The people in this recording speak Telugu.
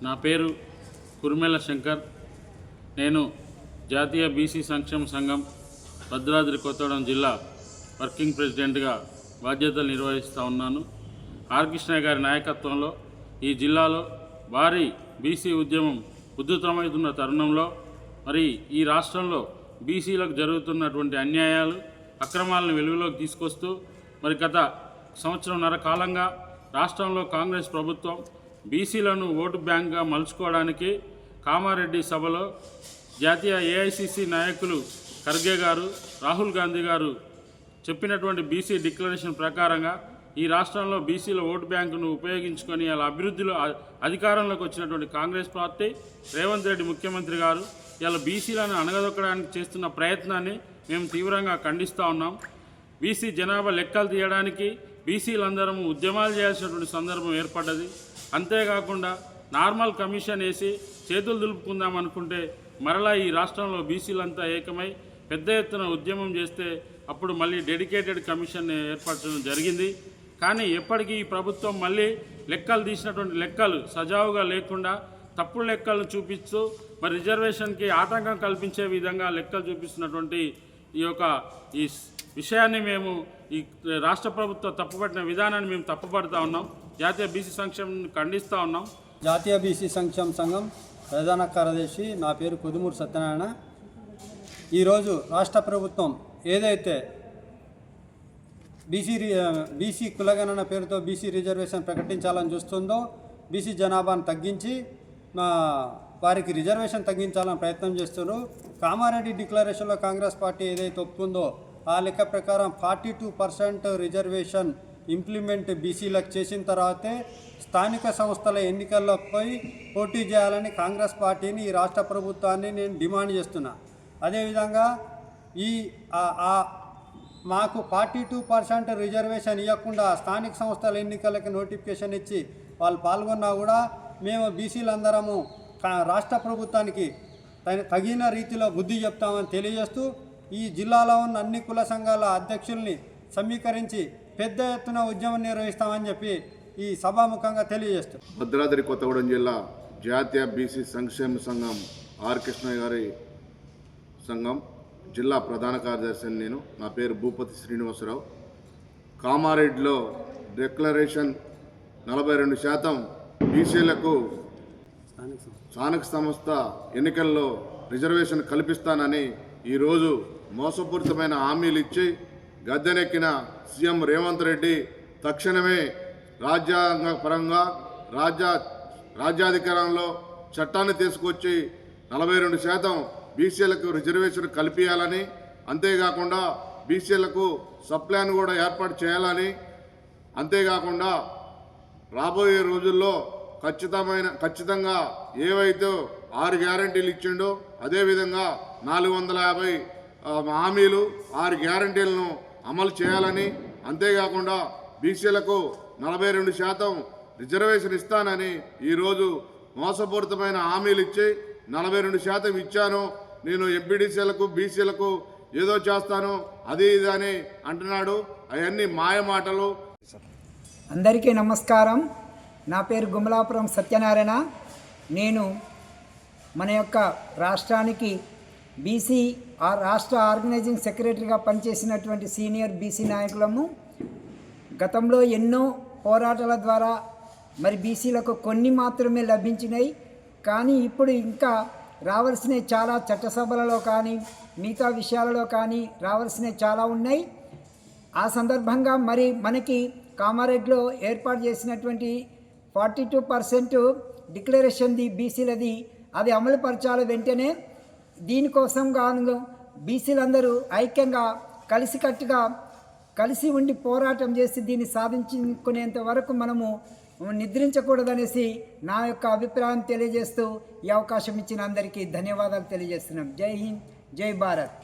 నా పేరు కుర్మెల శంకర్. నేను జాతీయ బీసీ సంక్షేమ సంఘం భద్రాద్రి కొత్తగూడెం జిల్లా వర్కింగ్ ప్రెసిడెంట్గా బాధ్యతలు నిర్వహిస్తూ ఉన్నాను. ఆర్ కృష్ణయ్య గారి నాయకత్వంలో ఈ జిల్లాలో భారీ బీసీ ఉద్యమం ఉధృతమవుతున్న తరుణంలో మరి ఈ రాష్ట్రంలో బీసీలకు జరుగుతున్నటువంటి అన్యాయాలు అక్రమాలను వెలుగులోకి తీసుకొస్తూ మరి గత సంవత్సరంన్నర కాలంగా రాష్ట్రంలో కాంగ్రెస్ ప్రభుత్వం బీసీలను ఓటు బ్యాంక్గా మలుచుకోవడానికి కామారెడ్డి సభలో జాతీయ ఏఐసిసి నాయకులు ఖర్గే గారు, రాహుల్ గాంధీ గారు చెప్పినటువంటి బీసీ డిక్లరేషన్ ప్రకారంగా ఈ రాష్ట్రంలో బీసీల ఓటు బ్యాంకును ఉపయోగించుకొని అలా అభివృద్ధిలో అధికారంలోకి వచ్చినటువంటి కాంగ్రెస్ పార్టీ రేవంత్ రెడ్డి ముఖ్యమంత్రి గారు ఇలా బీసీలను అణగదొక్కడానికి చేస్తున్న ప్రయత్నాన్ని మేము తీవ్రంగా ఖండిస్తూ ఉన్నాం. బీసీ జనాభా లెక్కలు తీయడానికి బీసీలందరం ఉద్యమాలు చేయాల్సినటువంటి సందర్భం ఏర్పడ్డది. అంతేకాకుండా నార్మల్ కమిషన్ వేసి చేతులు దులుపుకుందాం అనుకుంటే మరలా ఈ రాష్ట్రంలో బీసీలంతా ఏకమై పెద్ద ఎత్తున ఉద్యమం చేస్తే అప్పుడు మళ్ళీ డెడికేటెడ్ కమిషన్ ఏర్పరచడం జరిగింది. కానీ ఎప్పటికీ ఈ ప్రభుత్వం మళ్ళీ లెక్కలు తీసినటువంటి లెక్కలు సజావుగా లేకుండా తప్పుడు లెక్కలను చూపిస్తూ మరి రిజర్వేషన్కి ఆటంకం కల్పించే విధంగా లెక్కలు చూపిస్తున్నటువంటి ఈ విషయాన్ని మేము ఈ రాష్ట్ర ప్రభుత్వం తప్పుపట్టిన విధానాన్ని మేము తప్పుపడుతూ ఉన్నాం. జాతీయ బీసీ సంక్షేమం ఖండిస్తూ ఉన్నాం. జాతీయ బీసీ సంక్షేమ సంఘం ప్రధాన కార్యదర్శి, నా పేరు కుదుమూరు సత్యనారాయణ. ఈరోజు రాష్ట్ర ప్రభుత్వం ఏదైతే బీసీ కులగణన పేరుతో బీసీ రిజర్వేషన్ ప్రకటించాలని చూస్తుందో, బీసీ జనాభాను తగ్గించి వారికి రిజర్వేషన్ తగ్గించాలని ప్రయత్నం చేస్తున్నారు. కామారెడ్డి డిక్లరేషన్లో కాంగ్రెస్ పార్టీ ఏదైతే ఒప్పుకుందో ఆ లెక్క ప్రకారం 42% రిజర్వేషన్ ఇంప్లిమెంట్ బీసీలకు చేసిన తర్వాతే స్థానిక సంస్థల ఎన్నికల్లో పోయి పోటీ చేయాలని కాంగ్రెస్ పార్టీని, ఈ రాష్ట్ర ప్రభుత్వాన్ని నేను డిమాండ్ చేస్తున్నా. అదేవిధంగా మాకు 42% రిజర్వేషన్ ఇవ్వకుండా స్థానిక సంస్థల ఎన్నికలకి నోటిఫికేషన్ ఇచ్చి వాళ్ళు పాల్గొన్నా కూడా మేము బీసీలందరము రాష్ట్ర ప్రభుత్వానికి తగిన రీతిలో బుద్ధి చెప్తామని తెలియజేస్తూ, ఈ జిల్లాలో ఉన్న అన్ని కుల సంఘాల అధ్యక్షుల్ని సమీకరించి పెద్ద ఎత్తున ఉద్యమం నిర్వహిస్తామని చెప్పి ఈ సభాముఖంగా తెలియజేస్తూ, భద్రాద్రి కొత్తగూడెం జిల్లా జాతీయ బీసీ సంక్షేమ సంఘం ఆర్ కృష్ణయ్య గారి సంఘం జిల్లా ప్రధాన కార్యదర్శిని నేను. నా పేరు భూపతి శ్రీనివాసరావు. కామారెడ్డిలో డిక్లరేషన్ 42% బీసీలకు స్థానిక సంస్థ ఎన్నికల్లో రిజర్వేషన్ కల్పిస్తానని ఈరోజు మోసపూరితమైన హామీలు ఇచ్చి గద్దెనెక్కిన సీఎం రేవంత్ రెడ్డి తక్షణమే రాజ్యాంగపరంగా రాజ్యాధికారంలో చట్టాన్ని తీసుకొచ్చి 42% బీసీలకు రిజర్వేషన్ కల్పించాలని, అంతేకాకుండా బీసీలకు సప్లాన్ కూడా ఏర్పాటు చేయాలని, అంతేకాకుండా రాబోయే రోజుల్లో ఖచ్చితంగా ఏవైతే 6 గ్యారంటీలు ఇచ్చిండో అదేవిధంగా 450 హామీలు 6 గ్యారంటీలను అమలు చేయాలని, అంతేకాకుండా బీసీలకు 42% రిజర్వేషన్ ఇస్తానని ఈరోజు మోసపూరితమైన హామీలు ఇచ్చి 42% ఇచ్చాను, నేను ఎంపీడీసీలకు బీసీలకు ఏదో చేస్తాను అది ఇది అని అంటున్నాడు. అవన్నీ మాయ మాటలు. అందరికీ నమస్కారం. నా పేరు గుమలాపురం సత్యనారాయణ. నేను మన యొక్క రాష్ట్రానికి బీసీ రాష్ట్ర ఆర్గనైజింగ్ సెక్రటరీగా పనిచేసినటువంటి సీనియర్ బీసీ నాయకులము. గతంలో ఎన్నో పోరాటాల ద్వారా మరి బీసీలకు కొన్ని మాత్రమే లభించినాయి. కానీ ఇప్పుడు ఇంకా రావాల్సినవి చాలా, చట్టసభలలో కానీ మిగతా విషయాలలో కానీ రావాల్సినవి చాలా ఉన్నాయి. ఆ సందర్భంగా మరి మనకి కామారెడ్డిలో ఏర్పాటు చేసినటువంటి 42% డిక్లరేషన్ది బీసీలది అది అమలుపరచాలి వెంటనే. దీనికోసం గాను బీసీలందరూ ఐక్యంగా కలిసికట్టుగా కలిసి ఉండి పోరాటం చేసి దీన్ని సాధించుకునేంత వరకు మనము నిద్రించకూడదనేసి నా యొక్క అభిప్రాయం తెలియజేస్తూ ఈ అవకాశం ఇచ్చిన అందరికీ ధన్యవాదాలు తెలియజేస్తున్నాం. జై హింద్, జై భారత్.